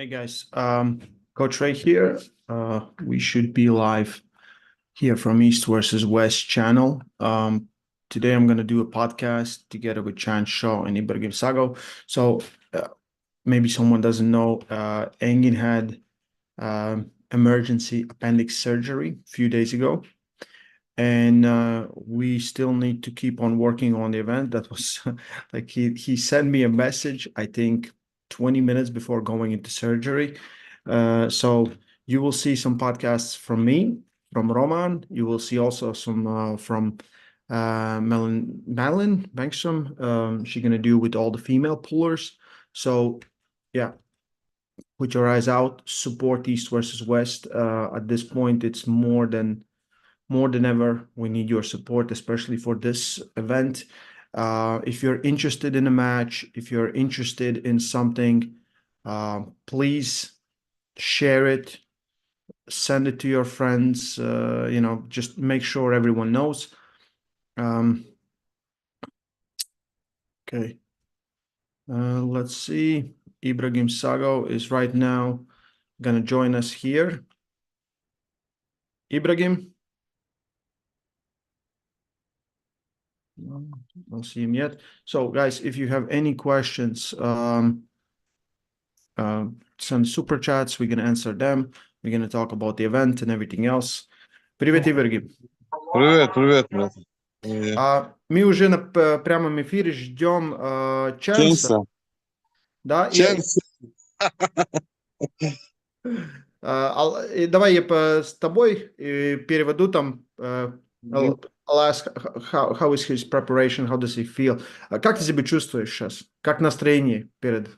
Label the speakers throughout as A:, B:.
A: Hey guys, Coach Ray here. We should be live here from East versus West channel. Today I'm going to do a podcast together with Chan Shaw and IBRAGIM SAGOV. So maybe someone doesn't know, Engin had emergency appendix surgery a few days ago. And we still need to keep on working on the event. That was like he sent me a message, I think 20 minutes before going into surgery. So you will see some podcasts from me, from Roman. You will see also some from Madeline Bengstrom. She's going to do with all the female pullers. So yeah, put your eyes out, support East versus West. At this point, it's more than ever, we need your support, especially for this event. If you're interested in a match, if you're interested in something, please share it, send it to your friends, just make sure everyone knows. Okay. Let's see. IBRAGIM SAGOV is right now going to join us here. IBRAGIM? No, don't see him yet. So, guys, if you have any questions, send super chats. We're gonna answer them. We're gonna talk about the event and everything else. Привет, Ивергим.
B: Привет, брат.
A: Мы уже на прямом эфире ждем Ченса. Да,
B: Ченса.
A: давай я с тобой переведу там. I'll ask how is his preparation, how does he feel? Как ты себя чувствуешь сейчас? Как настроение перед?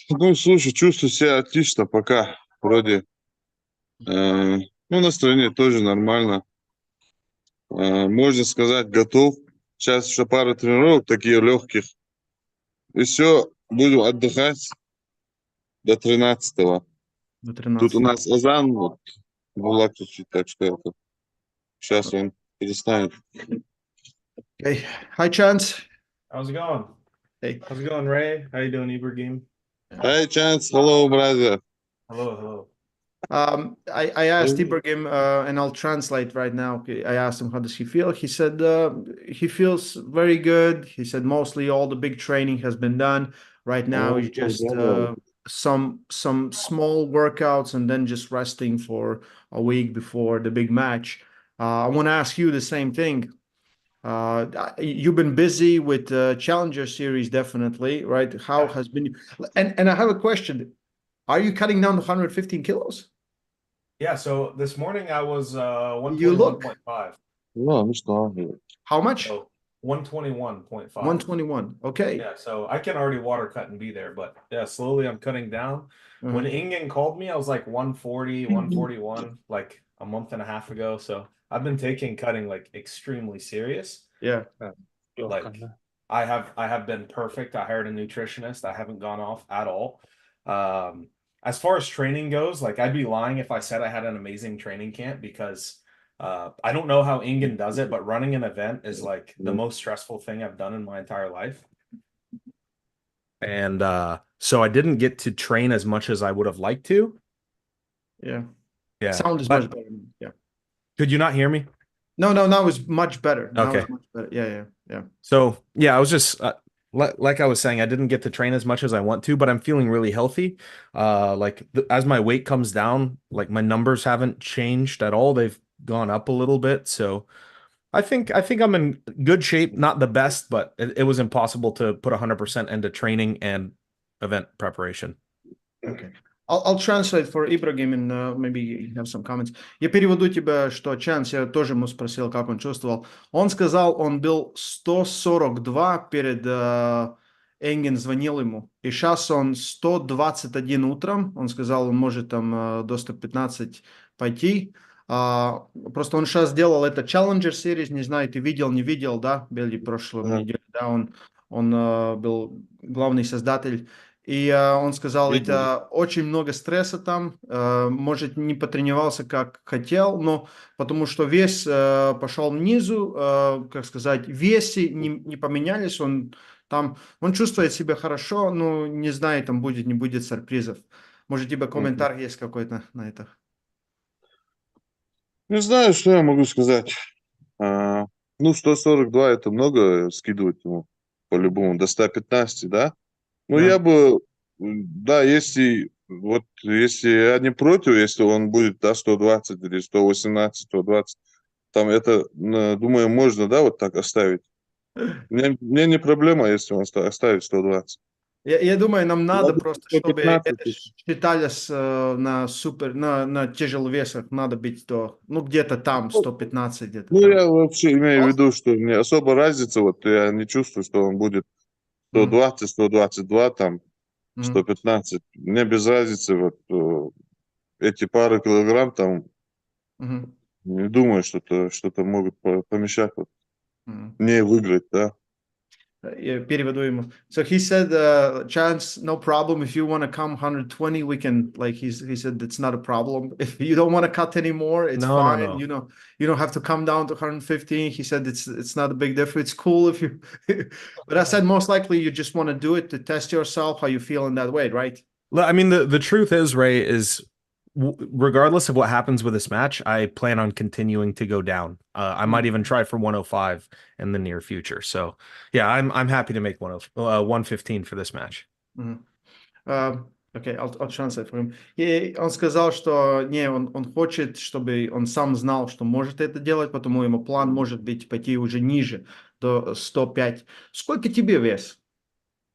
B: Ну, слушай, чувствую себя отлично пока. Вроде, настроение тоже нормально. Можно сказать, готов. Сейчас еще пару тренировок таких легких. И все, буду отдыхать до 13-го.
A: До 13.
B: Тут у нас азан вот, в Лактусе, так что это сейчас он перестанет.
A: Hey, hi, Chance.
C: How's it going?
A: Hey.
C: How's it going, Ray? How you doing, IBRAGIM?
B: Hey, Chance. Hello, brother.
C: Hello.
A: I asked IBRAGIM, and I'll translate right now. I asked him, how does he feel? He said he feels very good. He said mostly all the big training has been done. Right now, he's just some small workouts and then just resting for a week before the big match. I want to ask you the same thing. You've been busy with Challenger Series, definitely, right? How has been? And I have a question. Are you cutting down to 115 kilos?
C: Yeah, so this morning I was
A: You look
C: 121.5.
B: No, it's not here.
A: How much?
C: So 121.5.
A: 121. Okay.
C: Yeah, so I can already water cut and be there, but yeah, slowly I'm cutting down. When Ingen called me, I was like 140, 141, like a month and a half ago. So I've been taking cutting like extremely serious.
A: Yeah.
C: Like I have been perfect. I hired a nutritionist. I haven't gone off at all. As far as training goes, like I'd be lying if I said I had an amazing training camp because I don't know how Ingen does it, but running an event is like the most stressful thing I've done in my entire life. And so I didn't get to train as much as I would have liked to.
A: Yeah.
C: Sound
A: is much better. Yeah.
C: Could you not hear me?
A: No, now it's much better.
C: Okay.
A: Much better. Yeah.
C: So yeah, I was just like I was saying, I didn't get to train as much as I want to, but I'm feeling really healthy. As my weight comes down, like my numbers haven't changed at all. They've gone up a little bit. So I think I'm in good shape, not the best, but it was impossible to put 100% into training and event preparation.
A: Okay. I'll translate for IBRAGIM and maybe you have some comments. Я переведу тебя, что Чанс, я тоже ему спросил, как он чувствовал. Он сказал, он был 142 перед Engin звонил ему. И сейчас он 121 утром. Он сказал, он может там до 115 пойти. Просто он сейчас сделал это Challenger Series, не знаю, ты видел, не видел, да, Бельги прошлую неделю, да, он был главный создатель. И он сказал, это очень много стресса там, может, не потренировался, как хотел, но потому что вес пошел внизу, как сказать, весы не поменялись, он Там он чувствует себя хорошо, но не знаю, там будет, не будет сюрпризов. Может, у тебя комментарий есть какой-то на это?
B: Не знаю, что я могу сказать. Ну, 142 это много скидывать ему по-любому, до 115, да? Ну,
A: Да.
B: я бы, да, если я не против, если он будет, да, 120 или 118, 120, там это, думаю, можно, да, вот так оставить. Мне не проблема, если он оставит 120.
A: Я думаю, нам
B: Я
A: надо
B: думаю,
A: просто, чтобы
B: 115
A: это считались на супер, на тяжеловесах, надо быть то, ну, где-то там, 115, где-то
B: Ну,
A: там.
B: я вообще имею в виду, что не особо разница, вот я не чувствую, что он будет
A: Мгм.
B: 120, 122, там,
A: Мгм.
B: 115. Мне без разницы, вот эти пары килограмм, там,
A: Мгм.
B: не думаю, что-то могут помешать вот,
A: Мгм.
B: мне выиграть, да.
A: Я переведу ему. So he said, Chance, no problem. If you want to come 120, we can, like he said, that's not a problem. If you don't want to cut anymore, it's
C: No, no,
A: fine.
C: no.
A: You don't have to come down to 115. He said it's not a big difference. It's cool if you, but I said most likely you just want to do it to test yourself, how you feel in that weight, right?
C: I mean, the truth is, Ray, is regardless of what happens with this match, I plan on continuing to go down. I might even try for 105 in the near future. So yeah, I'm happy to make 115 for this match.
A: Окей, I'll translate for him. И он сказал, что не, он хочет, чтобы он сам знал, что может это делать, потому ему план может быть пойти уже ниже, до 105. Сколько тебе вес?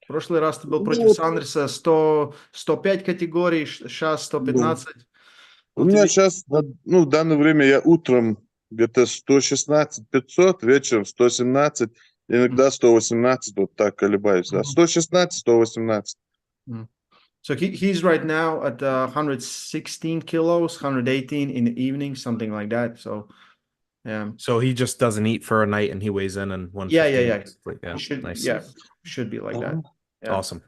A: В прошлый раз ты был против
B: Ну,
A: Сандерса 105 категорий, сейчас
B: ну,
A: 115.
B: у
A: Ну,
B: меня
A: ты...
B: сейчас, ну, в данное время я утром где-то 116 500, вечером 117, иногда 118, вот так колебаюсь, да. 116, 118.
A: So he's right now at 116 kilos, 118 in the evening, something like that. So yeah.
C: So he just doesn't eat for a night and he weighs in and
A: Yeah.
C: 115. Basically. Yeah, nice.
A: Should be like that.
B: Ага.
A: Yeah.
C: Awesome.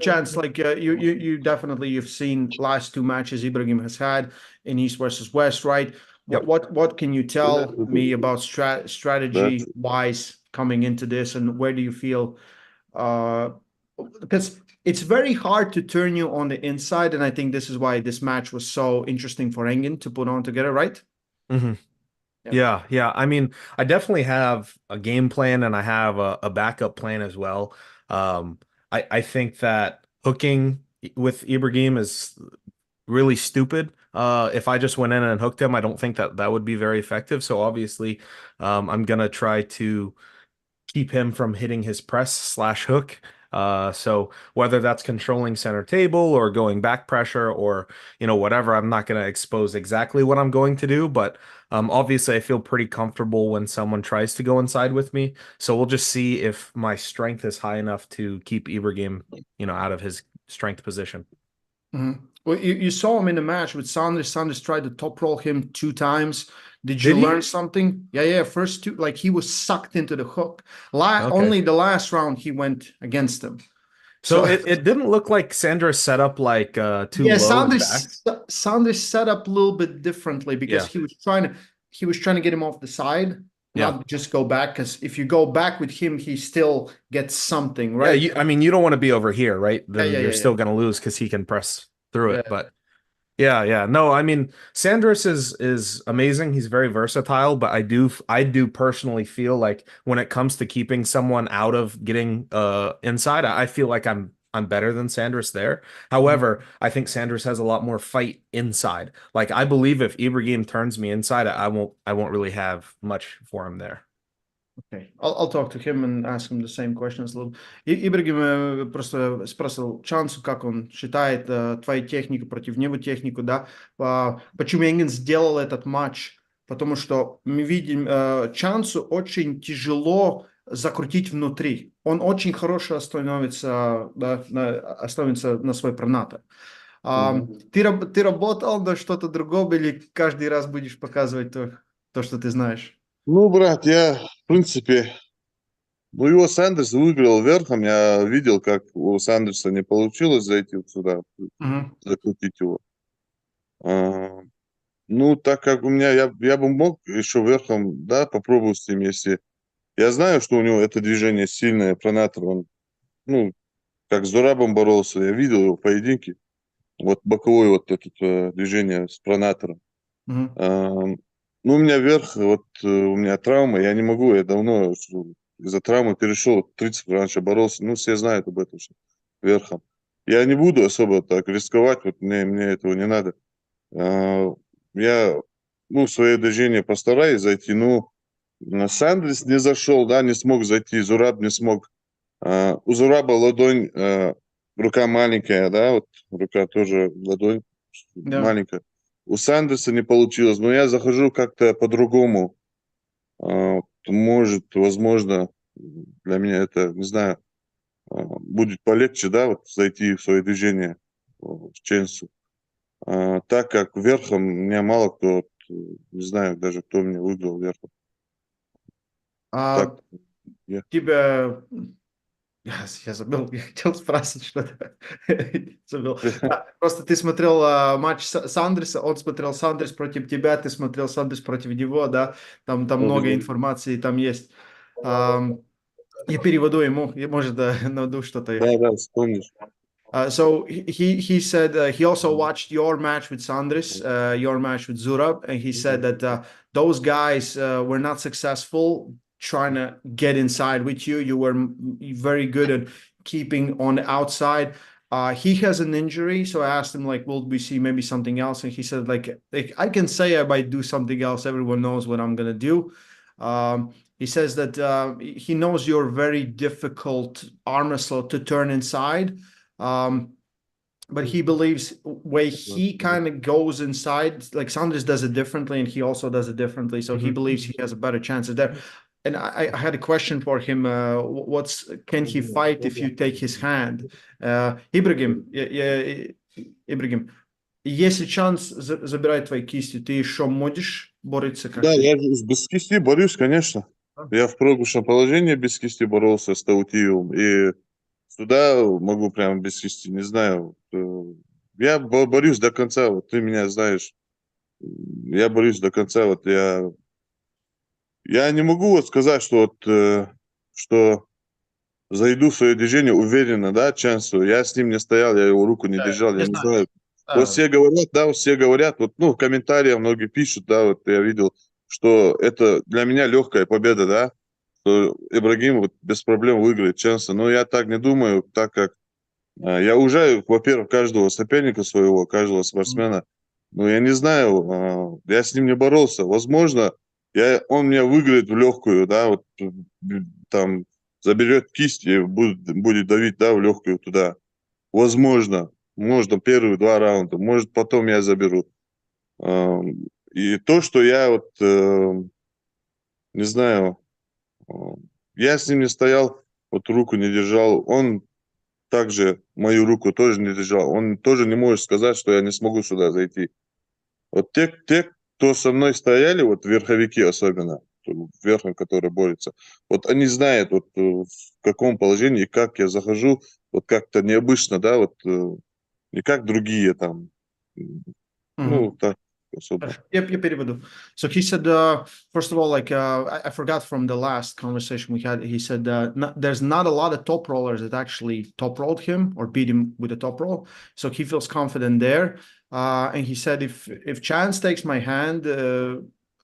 A: Chance, like you definitely you've seen last two matches Ibrahim has had in East versus West, right?
C: Yep.
A: What can you tell me about
B: Да.
A: strategy wise coming into this, and where do you feel? Because it's very hard to turn you on the inside, and I think this is why this match was so interesting for Engin to put on together, right?
C: Mm-hmm. Yeah. I mean, I definitely have a game plan and I have a backup plan as well. I think that hooking with Ibrahim is really stupid. If I just went in and hooked him, I don't think that that would be very effective. So obviously, I'm gonna try to keep him from hitting his press slash hook. So whether that's controlling center table or going back pressure or whatever, I'm not going to expose exactly what I'm going to do, but obviously I feel pretty comfortable when someone tries to go inside with me. So we'll just see if my strength is high enough to keep Ibrahim, out of his strength position.
A: Mm-hmm. Well, you saw him in the match with Sanders. Sanders tried to top roll him 2 times. Did you
C: Did he?
A: learn something? Yeah. First two, like he was sucked into the hook.
C: Okay.
A: Only the last round he went against him.
C: So it didn't look like Sandra set up like too
A: yeah,
C: low and back.
A: Sanders set up a little bit differently because
C: Yeah.
A: he was trying to get him off the side,
C: Yeah.
A: not just go back. Because if you go back with him, he still gets something, right?
C: Yeah, I mean, you don't want to be over here, right? Then
A: Yeah.
C: you're still going to lose because he can press through it.
A: Yeah.
C: But yeah. No, I mean, Sanders is amazing. He's very versatile, but I do personally feel like when it comes to keeping someone out of getting inside, I feel like I'm better than Sanders there. However, I think Sanders has a lot more fight inside. Like I believe if Ibrahim turns me inside, I won't really have much for him there.
A: Okay, I'll talk to him and ask him the same questions a little. Ибрагим просто спросил Чансу, как он считает твою технику против него технику, да? Почему Энгин сделал этот матч? Потому что мы видим, Чансу очень тяжело закрутить внутри. Он очень хорошо остановится, да, остановится на свой пронатор. Ты работал на что-то другое или каждый раз будешь показывать то, что ты знаешь?
B: Ну, брат, я, в принципе, его Сандерс выиграл верхом. Я видел, как у Сандерса не получилось зайти вот сюда, закрутить его. Ну, так как у меня, я бы мог еще верхом, да, попробовать с ним, если Я знаю, что у него это движение сильное, пронатор. Он, ну, как с Зурабом боролся, я видел его поединки. Вот боковое вот это движение с пронатором.
A: Мгм.
B: Ну, у меня верх, вот у меня травма, я не могу, я давно из-за травмы перешел, 30 раньше боролся, ну, все знают об этом, что верхом. Я не буду особо так рисковать, вот мне этого не надо. Я, ну, свое движение постараюсь зайти, ну, Сандрис не зашел, да, не смог зайти, Зураб не смог. У Зураба ладонь, рука маленькая, да, вот рука тоже ладонь
A: Да.
B: маленькая. У Сандерса не получилось, но я захожу как-то по-другому. Может, возможно, для меня это, не знаю, будет полегче, да, вот зайти в свое движение в Ченсу. Так как верхом меня мало кто, вот, не знаю даже, кто меня выиграл верхом. Так,
A: А
B: я.
A: тебя... Я забыл, я хотел спросить что-то. Забыл. Просто ты смотрел матч Сандерса, он смотрел Сандерс против тебя, ты смотрел Сандерс против него, да? Там много информации, там есть. Я переведу ему, и, может, найду что-то.
B: Да, да, вспомнишь.
A: So he said he also watched your match with Sandris, your match with Zurab, and he said that those guys were not successful trying to get inside with you. You were very good at keeping on the outside. He has an injury, so I asked him like, "Will we see maybe something else?" And he said like I can say I might do something else. Everyone knows what I'm gonna do. He says that he knows you're very difficult arm wrestler to turn inside. Um, but he believes way he kind of goes inside, like Sanders does it differently, and he also does it differently. So he believes he has a better chance there. And I had a question for him. What's can he fight if you take his hand? Ибрагим, Ибрагим, если шанс забирать твои кисти, ты еще можешь бороться как
B: Да,
A: ты?
B: я без кисти борюсь, конечно. Я в проигрышном положении без кисти боролся с Таутиевым. И сюда могу прямо без кисти, не знаю. Я борюсь до конца, вот ты меня знаешь. Я борюсь до конца, вот я не могу вот сказать, что вот, что зайду в свое движение уверенно, да, Чансу. Я с ним не стоял, я его руку не
A: Да,
B: держал,
A: я
B: я не
A: знаю.
B: знаю. Вот все говорят, да, вот все говорят, вот, ну, в комментариях многие пишут, да, вот я видел, что это для меня легкая победа, да, что Ибрагим вот без проблем выиграет Чанса. Но я так не думаю, так как я уважаю, во-первых, каждого соперника своего, каждого спортсмена. Но я не знаю, я с ним не боролся. Возможно, он меня выиграет в легкую, да, вот там заберет кисть и будет давить, да, в легкую туда. Возможно, можно первые 2 раунда, может потом я заберу. И то, что я вот, не знаю, я с ним не стоял, вот руку не держал, он также мою руку тоже не держал. Он тоже не может сказать, что я не смогу сюда зайти. Вот те, кто со мной стояли, вот верховики особенно, верхом, которые борются, вот они знают, вот в каком положении, как я захожу, вот как-то необычно, да, вот не как другие там, ну, так особо.
A: Yep, yep. So he said, first of all, like I forgot from the last conversation we had, he said there's not a lot of top rollers that actually top rolled him or beat him with a top roll. So he feels confident there. And he said, if Chance takes my hand,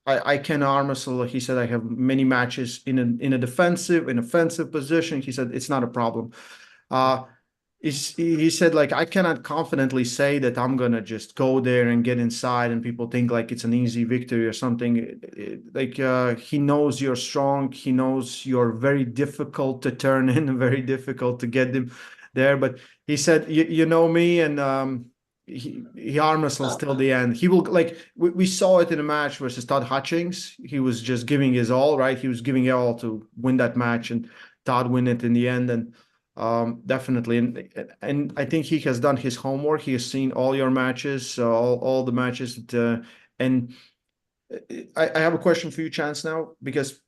A: I can arm wrestle. He said I have many matches in a defensive, in offensive position. He said it's not a problem. Uh, he said like I cannot confidently say that I'm gonna just go there and get inside and people think like it's an easy victory or something. Like he knows you're strong, he knows you're very difficult to turn in, very difficult to get them there. But he said you know me, and he arm wrestles till the end. He will like we saw it in a match versus Todd Hutchings. He was just giving his all, right? He was giving it all to win that match, and Todd win it in the end. And definitely, and I think he has done his homework. He has seen all your matches, all the matches. And I have a question for you, Chance, now, because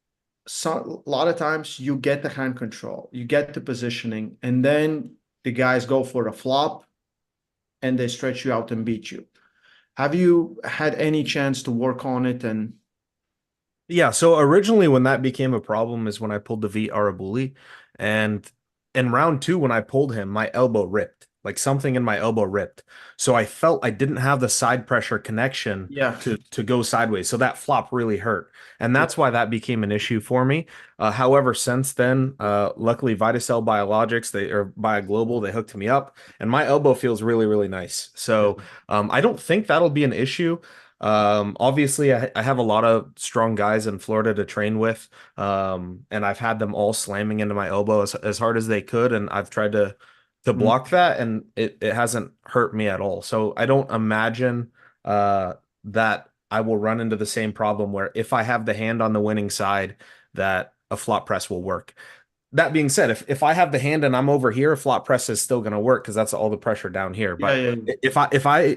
A: a lot of times you get the hand control, you get the positioning, and then the guys go for a flop and they stretch you out and beat you. Have you had any chance to work on it and
C: Yeah, so originally when that became a problem is when I pulled the V Arabuli, and in round two when I pulled him, my elbow ripped. Like something in my elbow ripped. So I felt I didn't have the side pressure connection
A: Yeah.
C: to go sideways. So that flop really hurt. And
A: Yeah.
C: that's why that became an issue for me. However, since then, luckily Vitacell Biologics, they or BioGlobal, they hooked me up and my elbow feels really, really nice. So I don't think that'll be an issue. Obviously, I have a lot of strong guys in Florida to train with, and I've had them all slamming into my elbow as hard as they could, and I've tried to
A: Mm.
C: block that, and it hasn't hurt me at all. So I don't imagine that I will run into the same problem where if I have the hand on the winning side, that a flop press will work. That being said, if I have the hand and I'm over here, a flop press is still going to work because that's all the pressure down here.
A: Yeah,
C: But
A: yeah.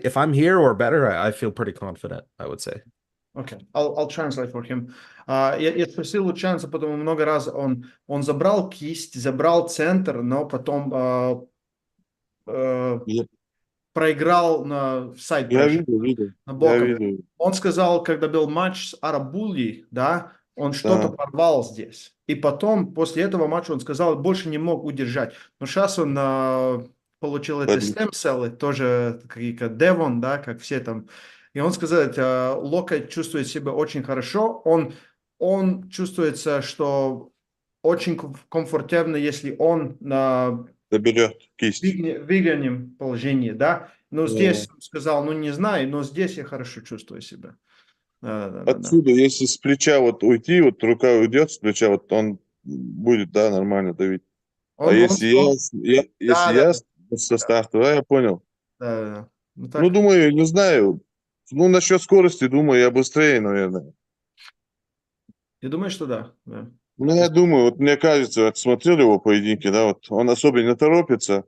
C: if I'm here or better, I feel pretty confident, I would say.
A: Okay, I'll translate for him. Я спросил у Чанса, потому много раз он забрал кисть, забрал центр, но потом
B: Я,
A: проиграл на сайд
B: я
A: pressure,
B: видел,
A: на
B: я
A: боком.
B: видел.
A: Он сказал, когда был матч с Арабули, да, он что-то
B: Да,
A: порвал здесь. И потом, после этого матча, он сказал, больше не мог удержать. Но сейчас он получил это
B: подлец.
A: стем-селлы, тоже как Девон, да, как все там. И он сказал, локоть чувствует себя очень хорошо. Он чувствуется, что очень комфортабельно, если он на
B: Заберет кисть.
A: выгодном положении, да. Но
B: Э,
A: здесь он сказал, ну не знаю, но здесь я хорошо чувствую себя. Да.
B: Отсюда, если с плеча вот уйти, вот рука уйдет с плеча, вот он будет, да, нормально давить. А если
A: Да, да,
B: я
A: да,
B: со старта, да, я понял.
A: да. Ну
B: Ну,
A: так,
B: думаю, не знаю. Ну, насчет скорости, думаю, я быстрее, наверное.
A: я думаю, что да. Да.
B: Ну, я думаю, вот мне кажется, вот смотрел его поединки, да, вот он особо не торопится.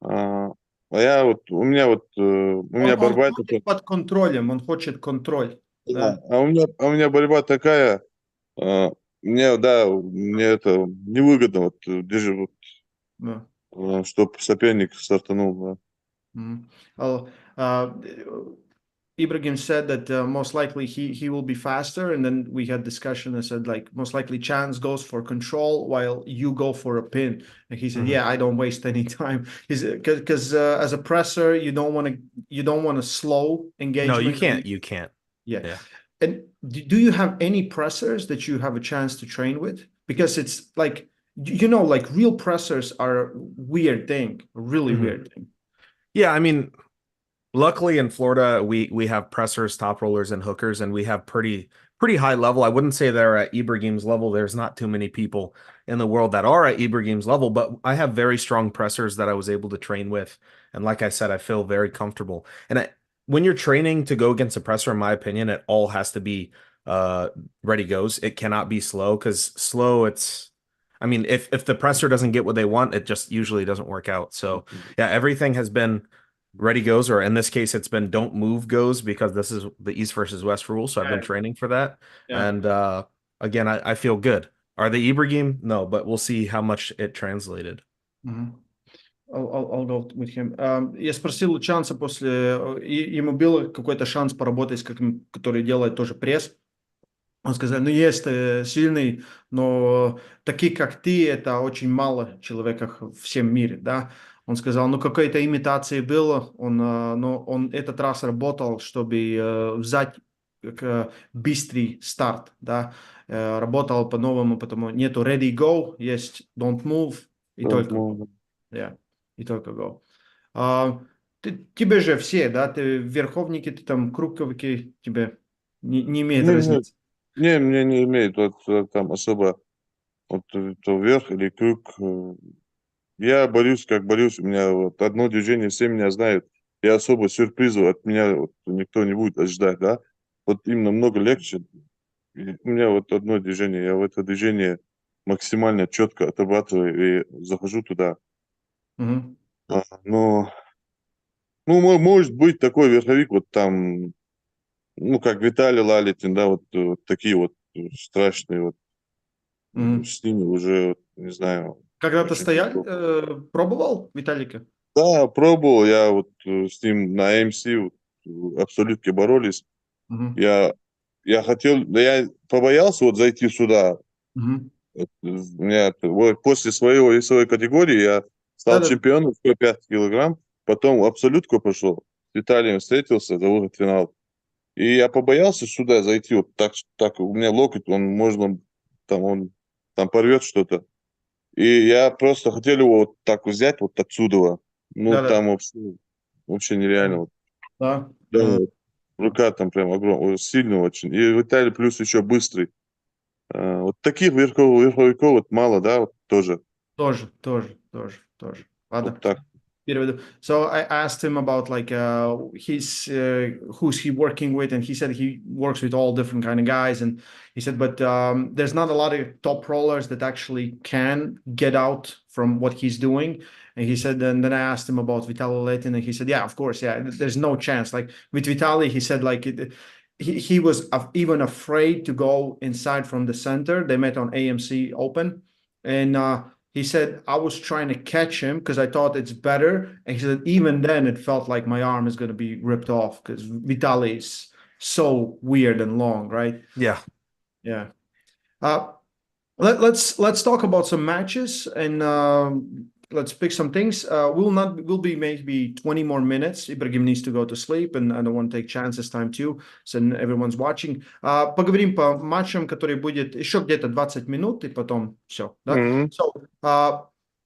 B: А, а я вот, у меня
A: Он
B: борьба
A: хочет
B: такая,
A: под контролем, он хочет контроль.
B: да,
A: Да.
B: а у меня борьба такая, а, мне это невыгодно, вот,
A: Да.
B: чтобы соперник стартанул, да.
A: Мгм. Ibrahim said that most likely he will be faster, and then we had discussion. I said like most likely Chance goes for control while you go for a pin, and he said,
C: Mhm.
A: "Yeah, I don't waste any time." He's because as a presser, you don't want to slow
C: No, you
A: engagement.
C: can't. You can't.
A: Yeah.
C: Yeah.
A: And do you have any pressers that you have a chance to train with? Because it's like like real pressers are a weird thing, a really
C: Mhm.
A: weird thing.
C: Yeah, I mean, luckily in Florida, we have pressers, top rollers, and hookers, and we have pretty high level. I wouldn't say they're at IBRAGIM's level. There's not too many people in the world that are at IBRAGIM's level, but I have very strong pressers that I was able to train with. And like I said, I feel very comfortable. And when you're training to go against a presser, in my opinion, it all has to be ready goes. It cannot be slow because slow, I mean, if the presser doesn't get what they want, it just usually doesn't work out. So yeah, everything has been ready goes, or in this case, it's been don't move goes because this is the East versus West rule. So I've been
A: Yeah,
C: training for that.
A: yeah.
C: And again, I feel good. Are they Ibrahim? No, but we'll see how much it translated.
A: Мгм. I'll go with him. Я спросил у Чанса после, ему был какой-то шанс поработать с каким, который делает тоже пресс. Он сказал, ну есть сильный, но такие, как ты, это очень мало человеков в всем мире, да. Он сказал, ну какой-то имитации было, но он этот раз работал, чтобы взять быстрый старт, да. Работал по-новому, потому нету ready go, есть don't move и только go.
B: Ну,
A: Yeah, и только go. Тебе же все, да, ты верховники, ты там круговики, тебе не имеет
B: не, не,
A: разницы.
B: не, мне не имеет вот там особо вот то вверх или круг. Я борюсь, как борюсь. У меня вот одно движение, все меня знают. И особо сюрпризов от меня вот никто не будет ожидать, да. Вот им намного легче. И у меня вот одно движение, я в это движение максимально четко отрабатываю и захожу туда.
A: Мгм.
B: Но, может быть такой верховик вот там, ну, как Виталий Лалитин, да, вот такие вот страшные вот,
A: Мгм.
B: с ними уже, вот, не знаю,
A: Когда-то
B: очень
A: стоял,
B: тяжело.
A: пробовал Виталика?
B: Да, пробовал, я вот с ним на АМС вот, абсолютке боролись.
A: Мгм.
B: Я я хотел, да я побоялся вот зайти сюда.
A: Мгм.
B: У меня вот после своей весовой категории я стал
A: Да-да.
B: чемпионом 105 килограмм, потом в абсолютку пошел, с Виталием встретился, за финал. И я побоялся сюда зайти, вот так у меня локоть, он там порвет что-то. И я просто хотел его вот так взять, вот отсюда. Ну,
A: Да-да.
B: там вообще нереально. Вот.
A: Да.
B: Да, вот. Рука там прям огромная, сильная очень. И в Италии плюс еще быстрый. Вот таких верховиков вот мало, да, вот тоже.
A: Тоже.
B: Вот
A: Ладно.
B: так.
A: Переведу. So I asked him about like his who's he working with, and he said he works with all different kind of guys, and he said, but there's not a lot of top rollers that actually can get out from what he's doing. And he said, and then I asked him about Vitaly Letin, and he said, yeah, of course, yeah, there's no chance. Like with Vitaly, he said like he was even afraid to go inside from the center. They met on AMC Open, and he said, I was trying to catch him because I thought it's better. And he said, even then, it felt like my arm is going to be ripped off because Vitaly is so weird and long, right?
C: Yeah.
A: Yeah. Uh, let's talk about some matches and let's pick some things. We'll be maybe 20 more minutes. Ibrahim needs to go to sleep, and I don't want to take chances time too, so everyone's watching. Поговорим по матчам, который будет еще где-то 20 минут, и потом все, да?
B: Мгм.
A: So,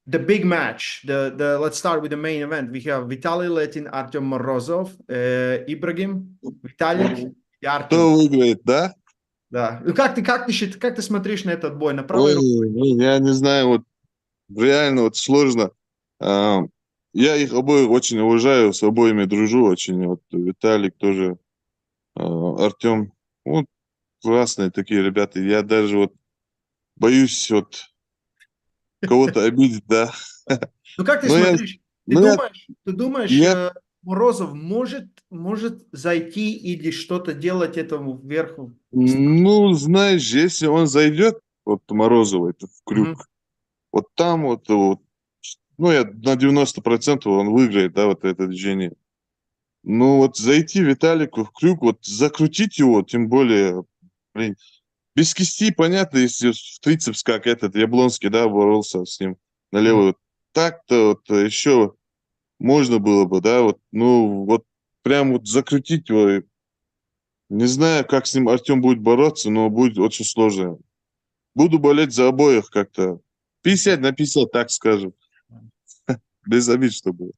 A: the big match, let's start with the main event. We have Vitaly Letin, Artem Morozov, Ibrahim, Vitalik и Artem.
B: Кто выиграет, да?
A: Да. Ну, как ты смотришь на этот бой? На правой
B: Ой,
A: руке?
B: я не знаю, вот реально вот сложно. А, Я их обоих очень уважаю, с обоими дружу очень. Вот Виталик тоже, Артем. Вот классные такие ребята. Я даже вот боюсь вот кого-то обидеть, да.
A: Ну, как ты
B: Но я,
A: смотришь?
B: но я,
A: Ты думаешь,
B: я,
A: Морозов может зайти или что-то делать этому вверху?
B: ну, знаешь, если он зайдет, вот Морозова, это в
A: Мгм.
B: крюк, вот там вот, ну, я на 90% он выиграет, да, вот это движение. Ну, вот зайти Виталику в крюк, вот закрутить его, тем более, блин, без кисти, понятно, если в трицепс, как этот Яблонский, да, боролся с ним на
A: Мгм.
B: левую. Так-то вот еще можно было бы, да, вот, ну, вот прям вот закрутить его. Не знаю, как с ним Артем будет бороться, но будет очень сложно. Буду болеть за обоих как-то. 50/50, так скажем. Без обид, чтобы.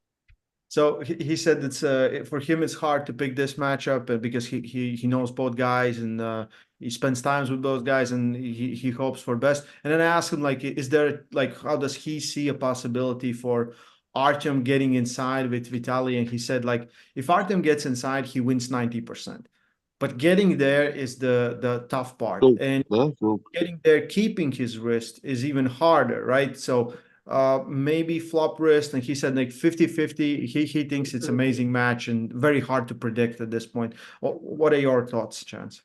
A: So he said it's for him it's hard to pick this matchup because he knows both guys and he spends times with those guys and he hopes for best. And then I asked him like, is there like how does he see a possibility for Artem getting inside with Vitaly? And he said like if Artem gets inside, he wins 90%. But getting there is the tough part. And
B: Да?
A: getting there, keeping his wrist is even harder, right? So maybe flop wrist, and he said like 50-50. He thinks it's amazing match and very hard to predict at this point. What are your thoughts, Chance?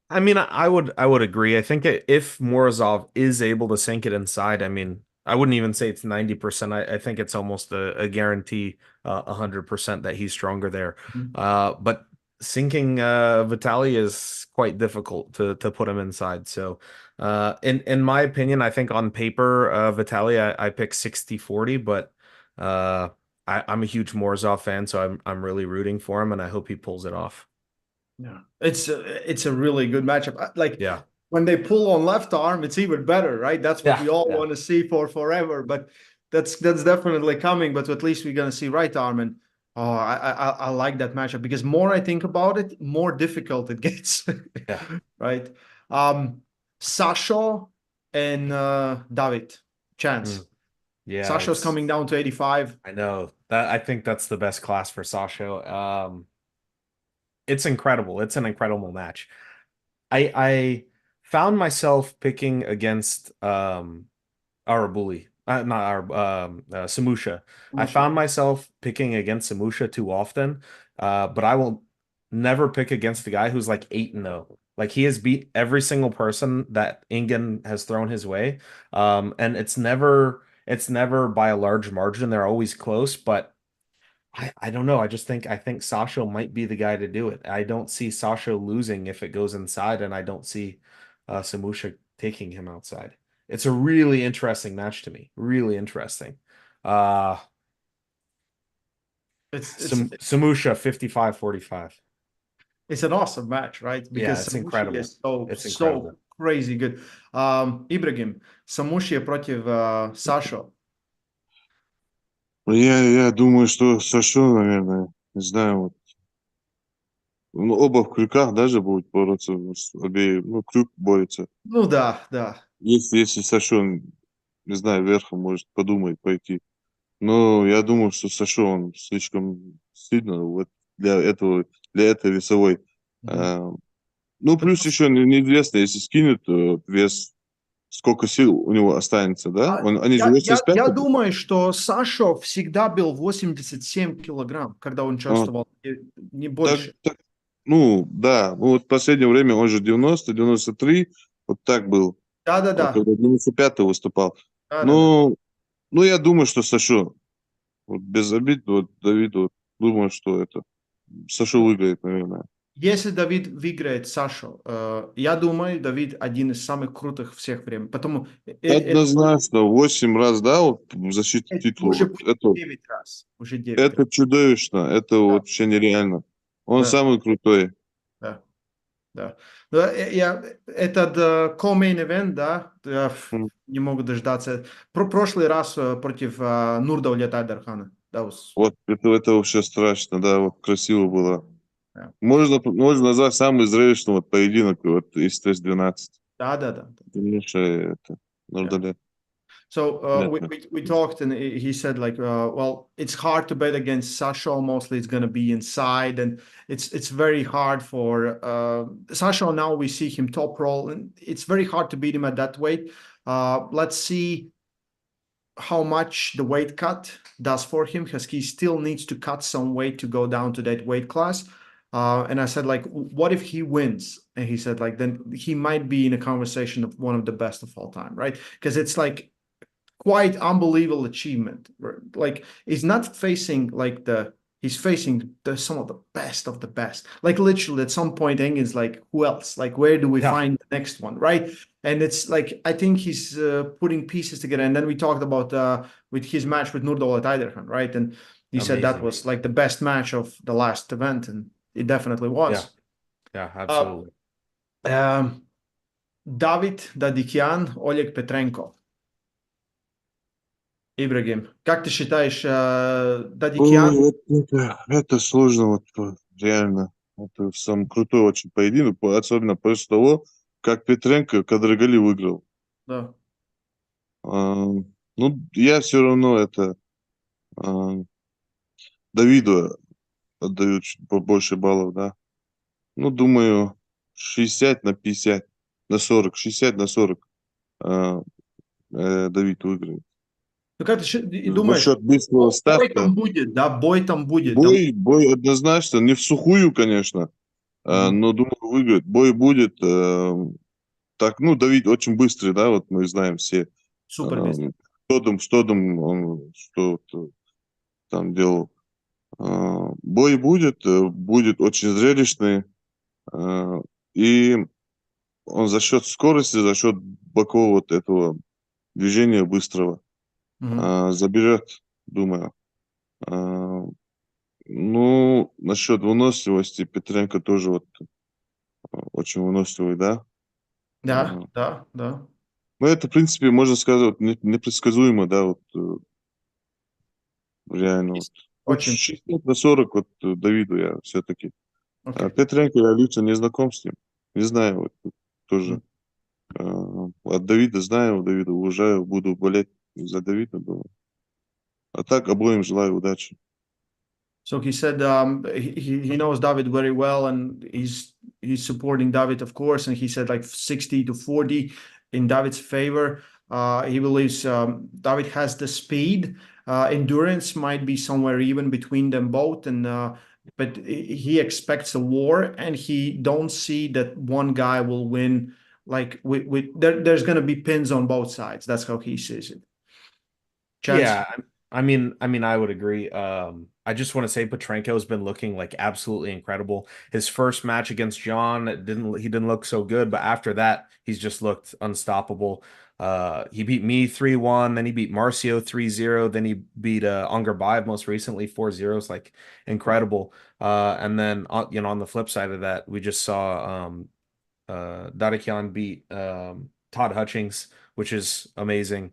C: I mean, I would agree. I think if Morozov is able to sink it inside, I mean, I wouldn't even say it's 90%. I think it's almost a guarantee, 100% that he's stronger there. But sinking Vitaly is quite difficult to put him inside. So, in my opinion, I think on paper, Vitaly, I pick 60-40, but I'm a huge Morozov fan, so I'm really rooting for him, and I hope he pulls it off.
A: Yeah, it's a really good matchup. Like
C: Yeah.
A: when they pull on left arm, it's even better, right? That's what we all want to see for forever. But that's definitely coming. But at least we're gonna see right arm, and I like that matchup because more I think about it, more difficult it gets.
C: Yeah.
A: Right. Sasha and David Chance.
C: Yeah,
A: Sasha's coming down to 85.
C: I know that. I think that's the best class for Sasha. It's incredible. It's an incredible match. I found myself picking against Arabuli, not Samusha. I found myself picking against Samusha too often, but I will never pick against the guy who's like 8-0. Like he has beat every single person that Ingen has thrown his way, and it's never by a large margin. They're always close, but I don't know. I think Sasha might be the guy to do it. I don't see Sasha losing if it goes inside, and I don't see Samusha taking him outside. It's a really interesting match to me. Really interesting. Uh
A: It's
C: Samusha 55-45.
A: it's an awesome match, right?
C: Yeah,
A: Because
C: it's
A: Samushi
C: incredible.
A: is so
C: It's
A: so
C: incredible.
A: crazy good. Ибрагим, Самуши против Сашо.
B: Я думаю, что Сашо, наверное, не знаю, вот. Ну, оба в крюках даже будут бороться, обе, ну, крюк борется.
A: Ну да, да.
B: Если Сашо, не знаю, верхом может подумать пойти. Но я думаю, что Сашо, он слишком сильно вот для этой весовой.
A: Мгм.
B: Ну, плюс еще неизвестно, если скинет вес, сколько сил у него останется, да? Они же 85
A: Я
B: идут.
A: думаю, что Сашо всегда был 87 килограмм, когда он
B: А,
A: участвовал, не
B: так,
A: больше.
B: ну, да, ну, вот в последнее время он же 90-93, вот так был,
A: Да-да-да.
B: когда 95-й выступал.
A: Да-да-да.
B: Ну, я думаю, что Сашо, вот без обид, вот Давид, вот, думаю, что это Сашо выиграет, наверное.
A: Если Давид выиграет Сашу, я думаю, Давид один из самых крутых всех времен. Потому
B: Однозначно, 8 раз, да, вот в защиту
A: это
B: титула,
A: уже
B: вот
A: будет
B: это,
A: 9 раз. Уже 9 раз.
B: это чудовищно, это
A: Да,
B: вообще нереально. Он
A: да,
B: самый крутой.
A: да. Да. Этот co-main event, да, я
B: М.
A: не могу дождаться. Прошлый раз против Нурдауля Айдархана. That was,
B: Вот это вообще страшно, да, вот красиво было.
A: yeah.
B: Можно назвать самый зрелищный вот поединок вот, из ТС-12.
A: Да, да, да.
B: Конечно, это
A: Yeah.
B: Нурдалет.
A: So
B: Понятно.
A: we talked, and he said like, well, it's hard to bet against Sasha. Mostly, it's going to be inside, and it's very hard for Sasha. Now we see him top roll, and it's very hard to beat him at that weight. Let's see how much the weight cut does for him, because he still needs to cut some weight to go down to that weight class. And I said, like, what if he wins? And he said, like, then he might be in a conversation of one of the best of all time, right? Because it's like quite unbelievable achievement. Like, he's not facing like he's facing some of the best. Like literally at some point, Engin's like, who else? Like, where do we
C: Yeah.
A: find the next one, right? And it's like, I think he's putting pieces together. And then we talked about with his match with Nurdolat Eiderhan, right? And he said that
C: Amazing.
A: was like the best match of the last event, and it definitely
C: Yeah.
A: was.
C: Yeah, absolutely.
A: David Dadikyan, Oleg Petrenko. Ибрагим, как ты считаешь, Дадикян?
B: Ой, это сложно, вот, реально. Это самый крутой очень поединок, особенно после того, как Петренко Кадрагали выиграл.
A: Да.
B: Ну, я все равно это Давиду отдаю чуть побольше баллов, да. Ну, думаю, 60-50, на 40, 60-40 Давид выиграет.
A: Ну, как ты
B: За
A: думаешь,
B: счет быстрого
A: бой
B: старта.
A: там будет, да, бой там будет.
B: Бой однозначно, не в сухую, конечно, но, думаю, выиграет. Бой будет. Так, ну, Давид очень быстрый, да, вот мы знаем все.
A: Супер без.
B: Стодом он что-то там делал. Бой будет очень зрелищный. И он за счет скорости, за счет бокового вот этого движения быстрого заберет, думаю. Ну, насчет выносливости Петренко тоже вот очень выносливый, да?
A: Да, да, да.
B: Ну, это, в принципе, можно сказать, непредсказуемо, да, вот реально. Вот. Ну,
A: Очень.
B: 60-40 вот Давиду я все-таки.
A: Окей.
B: Петренко я лично не знаком с ним. Не знаю, вот тоже. От Давида знаю, Давида уважаю, буду болеть за Давида, думаю. А так обоим желаю удачи.
A: So he said he knows David very well, and he's supporting David, of course. And he said like 60-40 in David's favor. He believes David has the speed. Endurance might be somewhere even between them both, and but he expects a war, and he don't see that one guy will win. Like there's going to be pins on both sides. That's how he sees it. Chance?
C: Yeah, I would agree. I just want to say Petrenko's been looking like absolutely incredible. His first match against John, he didn't look so good, but after that, he's just looked unstoppable. He beat me 3-1, then he beat Marcio 3-0, then he beat Angerbayev most recently 4-0. It's like incredible. And then on the flip side of that, we just saw Darekyan beat Todd Hutchings, which is amazing.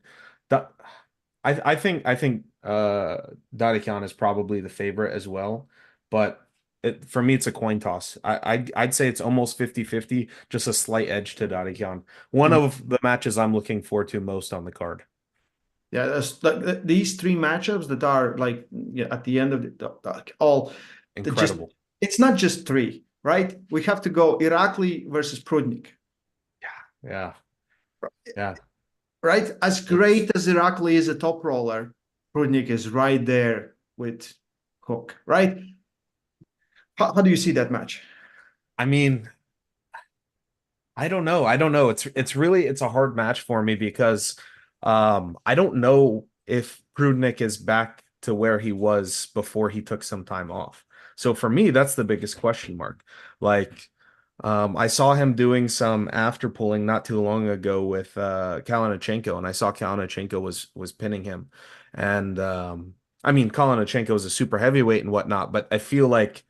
C: Da- I think Darekyan is probably the favorite as well, but for me it's a coin toss. I'd say it's almost 50-50, just a slight edge to Darekyan. One of the matches I'm looking forward to most on the card.
A: Yeah, that's like these three matchups that are like, yeah, at the end of all
C: Incredible.
A: it's not just three, right? We have to go Irakli versus Prudnik.
C: Yeah. Yeah.
A: Right? As great as Irakli is a top roller, Prudnik is right there with Hook, right? How do you see that match?
C: I mean, I don't know. I don't know. It's a hard match for me because I don't know if Prudnik is back to where he was before he took some time off. So for me, that's the biggest question mark. Like I saw him doing some after pulling not too long ago with Kalinachenko, and I saw Kalinachenko was pinning him. And Kalinachenko is a super heavyweight and whatnot, but I feel like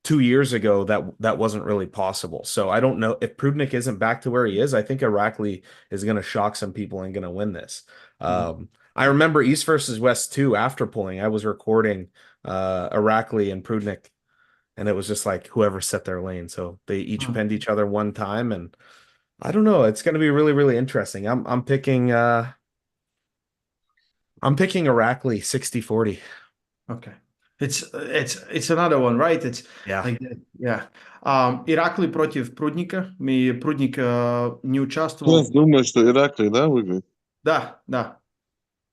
C: 2 years ago that wasn't really possible. So I don't know if Prudnik isn't back to where he is. I think Irakli is going to shock some people and going to win this. I remember East versus West too. After pulling, I was recording Irakli and Prudnik, and it was just like whoever set their lane. So they each pinned each other one time, and I don't know. It's going to be really really interesting. I'm picking Irakli 60-40.
A: Okay. It's another one, right? It's
C: Yeah.
A: like, yeah. Иракли против Прудника. Прудник не участвовал.
B: Думаю, что Ираклий, да, выиграет?
A: Да.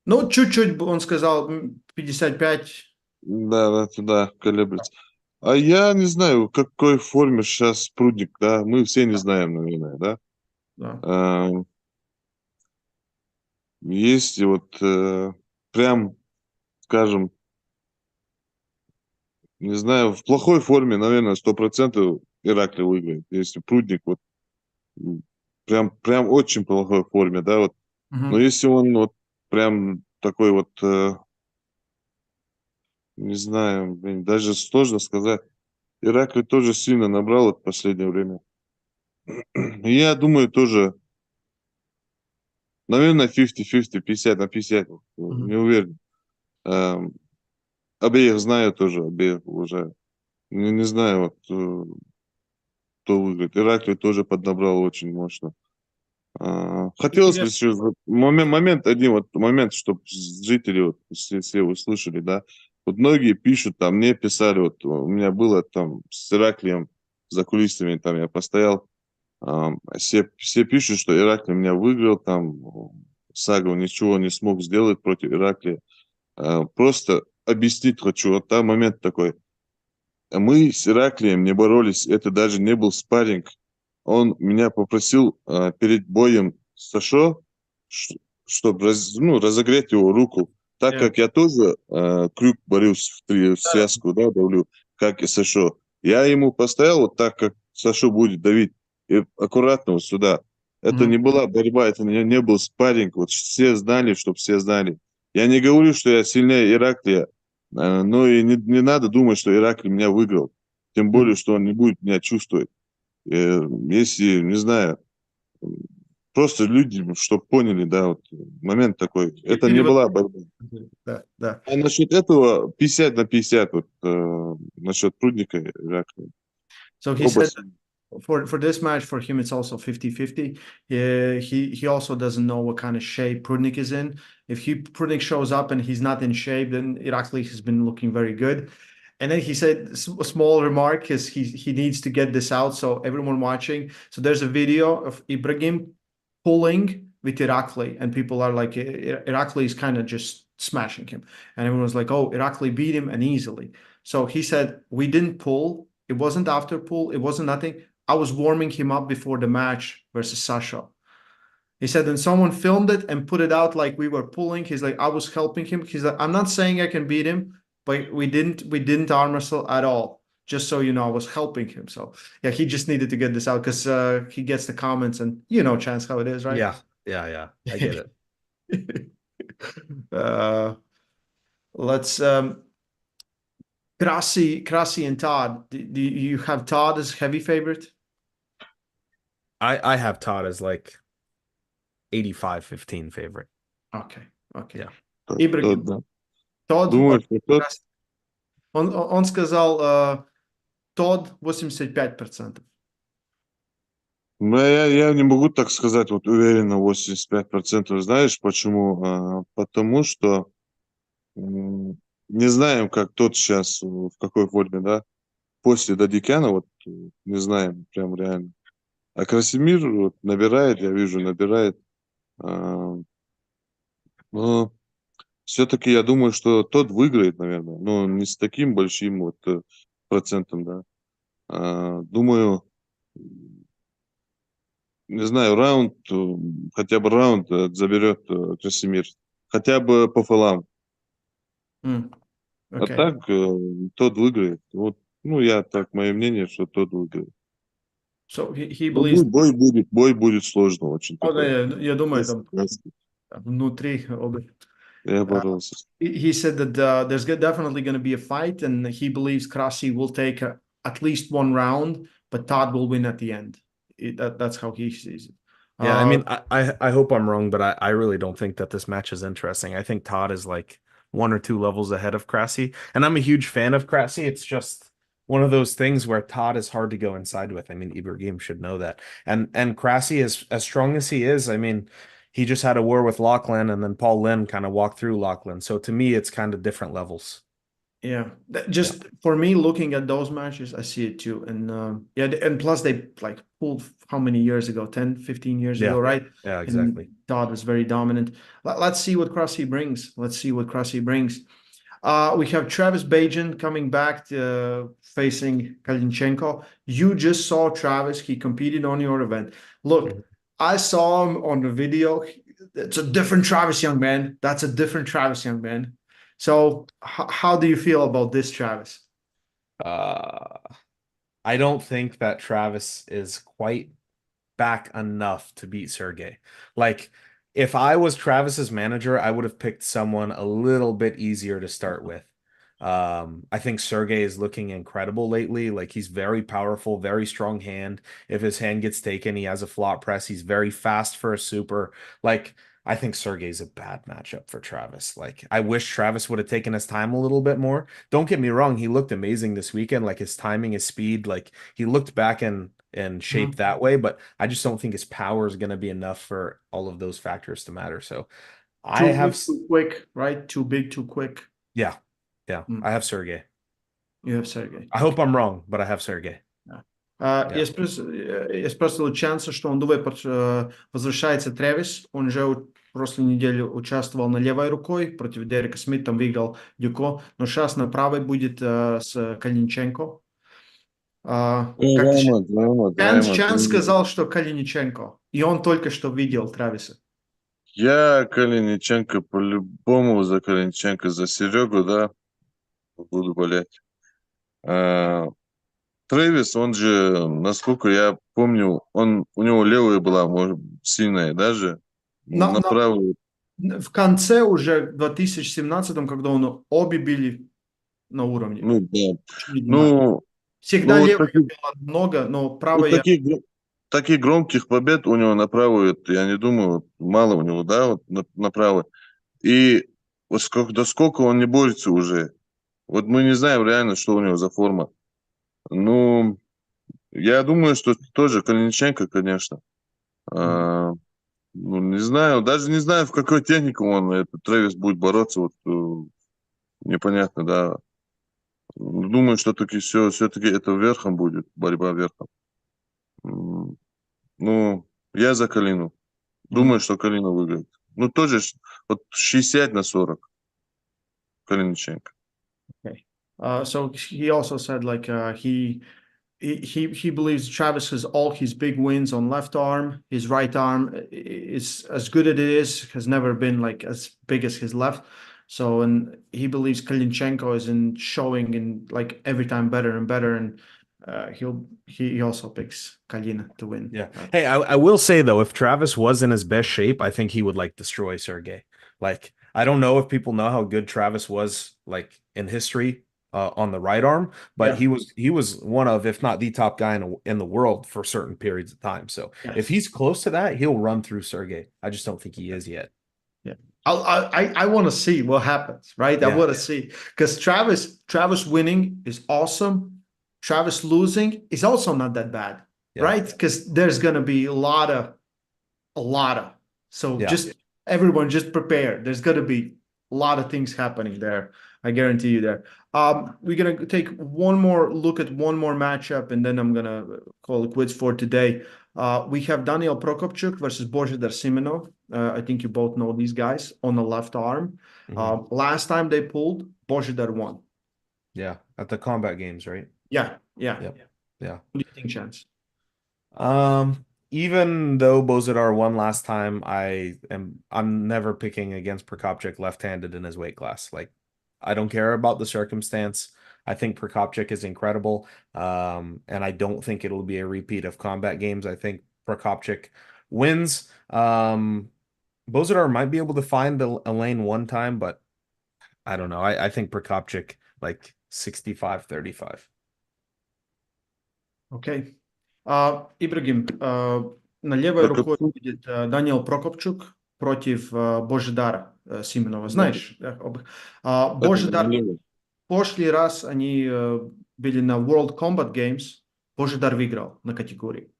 A: Ну, чуть-чуть, он сказал, 55.
B: Да, туда колеблется. А я не знаю, в какой форме сейчас Прудник, да? Мы все не знаем, наверное, да?
A: Да.
B: Есть вот прям, скажем, не знаю, в плохой форме, наверное, 100% Ираклий выиграет. Если Прудник вот прям очень плохой форме, да, вот. Но если он вот прям такой вот, не знаю, блин, даже сложно сказать. Ираклий тоже сильно набрал вот в последнее время. Я думаю, тоже, наверное, 50-50, 50/50, не уверен. Обеих знаю тоже, обеих уважаю. Не знаю, вот, кто выиграет. Ираклий тоже поднабрал очень мощно. Хотелось бы еще момент, чтобы зрители вот, все услышали, да. Вот многие пишут, там, мне писали, вот у меня было там с Ираклием за кулисами, там я постоял, все пишут, что Ираклий меня выиграл, там Сагов ничего не смог сделать против Ираклия. Просто объяснить хочу, вот там момент такой. Мы с Ираклием не боролись, это даже не был спарринг. Он меня попросил перед боем с Сашо, чтобы разогреть его руку. Так как я тоже крюк борюсь в связку, да, давлю, как и Сашо. Я ему поставил вот так, как Сашо будет давить, и аккуратно вот сюда. Это не была борьба, это не был спарринг. Вот все знали, чтобы все знали. Я не говорю, что я сильнее Ираклия, но и не надо думать, что Ираклий меня выиграл. Тем более, что он не будет меня чувствовать. Если, не знаю, просто люди, чтобы поняли, да, вот момент такой. Это не была борьба.
A: Да.
B: А насчет этого 50/50, вот, насчет Прудника и Ираклия.
A: So he said for this match, for him, it's also 50-50. He also doesn't know what kind of shape Prudnik is in. If Prudnik shows up and he's not in shape, then Irakli has been looking very good. And then he said a small remark because he needs to get this out. So everyone watching, so there's a video of IBRAGIM pulling with Irakli, and people are like, Irakli is kind of just smashing him. And everyone's like, oh, Irakli beat him and easily. So he said, we didn't pull. It wasn't after pull. It wasn't nothing. I was warming him up before the match versus Sasha. He said, and someone filmed it and put it out like we were pulling. He's like, I was helping him. He's like, I'm not saying I can beat him, but we didn't arm wrestle at all. Just so you know, I was helping him. So yeah, he just needed to get this out because he gets the comments and you know, Chance, how it is, right?
C: Yeah. I get it.
A: Let's Krasi and Todd. Do you have Todd as heavy favorite?
C: I have Todd as like 85-15 favorite.
A: Okay.
C: Yeah.
A: Ibrahim.
B: Да.
A: Todd.
B: Думаю, что тот...
A: Он сказал Todd 85%.
B: Ну, я не могу так сказать вот уверенно 85%. Знаешь почему? Потому что не знаем, как тот сейчас, в какой форме, да? После Дадикяна, вот не знаем прям реально. А Красимир вот, набирает, я вижу, набирает. Но все-таки я думаю, что тот выиграет, наверное. Но не с таким большим вот процентом, да. Думаю, не знаю, раунд, хотя бы раунд заберет Красимир. Хотя бы по фолам. А
A: Okay.
B: так тот выиграет. Вот, ну, я так, мое мнение, что тот выиграет.
A: So he
B: Ну,
A: believes.
B: бой будет сложно очень такой.
A: Я думаю, там внутри оба.
B: Я боролся.
A: He said that there's definitely going to be a fight, and he believes Krasi will take at least one round, but Todd will win at the end. That's how he sees it.
C: Yeah, I mean, I hope I'm wrong, but I really don't think that this match is interesting. I think Todd is like 1 or 2 levels ahead of Krasi, and I'm a huge fan of Krasi. It's just one of those things where Todd is hard to go inside with. I mean, IBRAGIM should know that. And Krasi is as strong as he is. I mean, he just had a war with Lachlan, and then Paul Lynn kind of walked through Lachlan. So to me, it's kind of different levels.
A: Yeah, just for me, looking at those matches, I see it too. And and plus they like pulled how many years ago? 10, 15 years ago, right?
C: Yeah, exactly.
A: And Todd was very dominant. Let's see what Krasi brings. We have Travis Bajan coming back to facing Kalinchenko. You just saw Travis. He competed on your event. Look, I saw him on the video. It's a different Travis, young man. That's a different Travis, young man. So how do you feel about this, Travis?
C: I don't think that Travis is quite back enough to beat Sergey. Like, if I was Travis's manager, I would have picked someone a little bit easier to start with. I think Sergey is looking incredible lately. Like, he's very powerful, very strong hand. If his hand gets taken, he has a flop press. He's very fast for a super. Like, I think Sergey's a bad matchup for Travis. Like, I wish Travis would have taken his time a little bit more. Don't get me wrong, he looked amazing this weekend. Like, his timing, his speed, like he looked back in shape that way, but I just don't think his power is going to be enough for all of those factors to matter. So I have
A: too quick, right? Too big, too quick.
C: Yeah. I have Sergey.
A: You have Sergey.
C: I hope I'm wrong, but I have Sergey.
A: Я спросил Чанса, что он думает, возвращается Тревис. Он же в прошлой неделе участвовал на левой рукой против Дерека Смита, там выиграл Дюко, но сейчас на правой будет с Калиниченко. Чан сказал, что Калиниченко, и он только что видел Трависа.
B: Я Калиниченко по-любому за Калиниченко, за Серегу, да, буду болеть. Трэвис, он же, насколько я помню, у него левая была, может, сильная даже, на правую.
A: В конце уже в 2017-м, когда он обе били на уровне.
B: Ну, да.
A: Всегда левая была много, но правая...
B: Таких громких побед у него на правую, я не думаю, мало у него, да, вот на правую. И вот сколько он не борется уже. Вот мы не знаем реально, что у него за форма. Ну, я думаю, что тоже Калиниченко, конечно. Ну, не знаю, даже не знаю, в какой технике Трэвис будет бороться. Вот непонятно, да. Думаю, что все-таки это верхом будет, борьба верхом. Ну, я за Калину. Думаю, что Калина выиграет. Ну, тоже вот 60-40 Калиниченко.
A: Okay. So he also said like he he believes Travis has all his big wins on left arm. His right arm is as good as it is, has never been like as big as his left. So, and he believes Kalinchenko is in showing in like every time better and better, and he also picks Kalina to win.
C: Yeah. Hey, I will say though, if Travis was in his best shape, I think he would like destroy Sergey. Like, I don't know if people know how good Travis was like in history on the right arm, but
A: Yeah.
C: he was one of, if not the top guy in the world for certain periods of time. So
A: Yes.
C: if he's close to that, he'll run through Sergey. I just don't think he is yet.
A: Yeah. I want to see what happens, right? I
C: Yeah.
A: want to see, because Travis winning is awesome. Travis losing is also not that bad,
C: Yeah.
A: right? Because there's gonna be a lot of. So
C: Yeah.
A: just everyone just prepare. There's gonna be a lot of things happening there. I guarantee you there. We're gonna take one more look at one more matchup, and then I'm gonna call it quits for today. We have Daniel Prokopchuk versus Božidar Simonov. I think you both know these guys on the left arm.
C: Mhm.
A: Last time they pulled, Božidar won.
C: Yeah. At the combat games, right?
A: Yeah.
C: Yep. Yeah.
A: What do you think, Chance?
C: Even though Bozidar won last time, I'm never picking against Prokopchuk left-handed in his weight class. Like, I don't care about the circumstance. I think Prokopchuk is incredible. And I don't think it'll be a repeat of combat games. I think Prokopchuk wins. Bozidar might be able to find a lane one time, but I don't know. I think Prokopchuk like 65-35.
A: Окей. Ибрагим, на левой рукой будет Даниэл Прокопчук против Божидара Сименова. Знаешь? Божидар, прошлый раз они были на World Combat Games. Божидар выиграл на категории.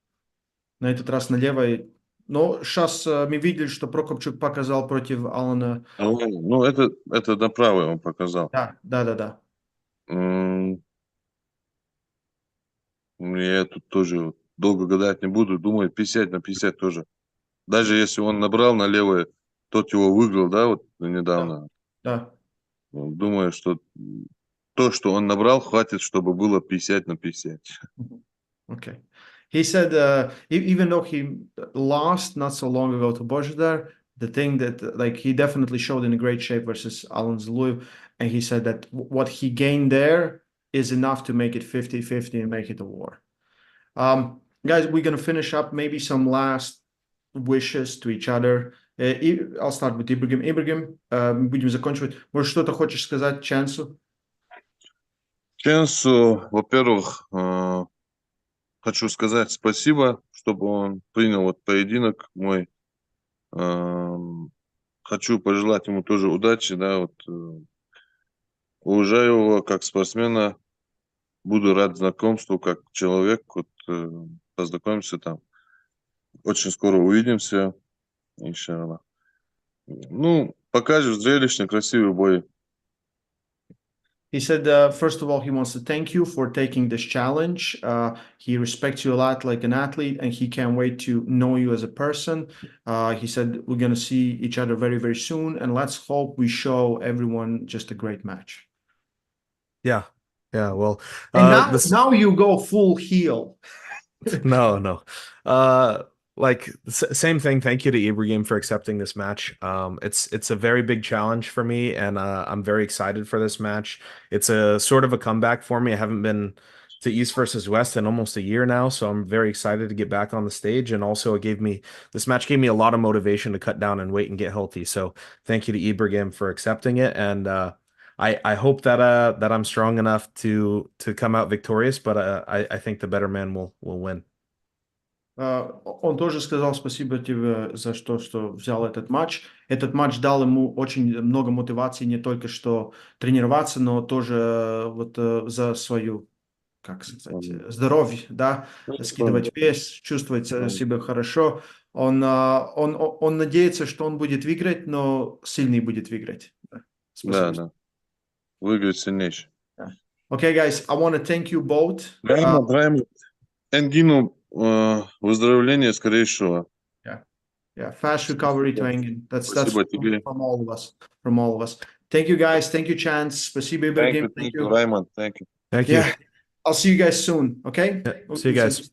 A: На этот раз на левой. Но сейчас мы видели, что Прокопчук показал против Алана.
B: Ну, это на правой он показал.
A: Да.
B: Я тут тоже долго гадать не буду. Думаю, 50-50 тоже. Даже если он набрал на левое, тот его выиграл, да, вот недавно.
A: Да.
B: Думаю, что то, что он набрал, хватит, чтобы было 50-50.
A: Okay. He said, even though he lost not so long ago to Bozidar, the thing that like he definitely showed in a great shape versus Alan Zluev, and he said that what he gained there is enough to make it 50-50 and make it a war. Guys, we're gonna finish up maybe some last wishes to each other. I'll start with Ibragim. Ibragim, будем заканчивать. Может, что-то хочешь сказать Чансу?
B: Чансу, во-первых, хочу сказать спасибо, чтобы он принял вот поединок мой. Хочу пожелать ему тоже удачи, да, вот уважаю его как спортсмена, буду рад знакомству как человек, вот познакомимся там. Очень скоро увидимся, иншаллах. Ну, покажешь зрелищно красивый бой.
A: He said, first of all, he wants to thank you for taking this challenge. He respects you a lot like an athlete, and he can't wait to know you as a person. He said, we're going to see each other very, very soon, and let's hope we show everyone just a great match.
C: Yeah. Well,
A: and now you go full heel.
C: No. Like same thing. Thank you to Ibragim for accepting this match. It's a very big challenge for me, and I'm very excited for this match. It's a sort of a comeback for me. I haven't been to East versus West in almost a year now, so I'm very excited to get back on the stage. And also, this match gave me a lot of motivation to cut down and weight and get healthy. So thank you to Ibragim for accepting it, and I hope that I'm strong enough to come out victorious. But I think the better man will win.
A: Он тоже сказал спасибо тебе за то, что взял этот матч. Этот матч дал ему очень много мотивации не только что тренироваться, но тоже вот за свою, как сказать, здоровье, да, скидывать вес, чувствовать себя хорошо. Он надеется, что он будет выиграть, но сильный будет выиграть. Спасибо.
B: Да. Выиграть сильнейший.
A: Okay, guys, I want to thank you both.
B: Раймонд, Энгину выздоровления скорейшего.
A: Yeah, fast recovery to Engin. That's from all of us. Thank you, guys. Thank you, Chance. Спасибо, Ibragim.
B: Thank you, Raymond. Thank you.
C: Thank you.
A: I'll see you guys soon. Okay.
C: Yeah, see you guys.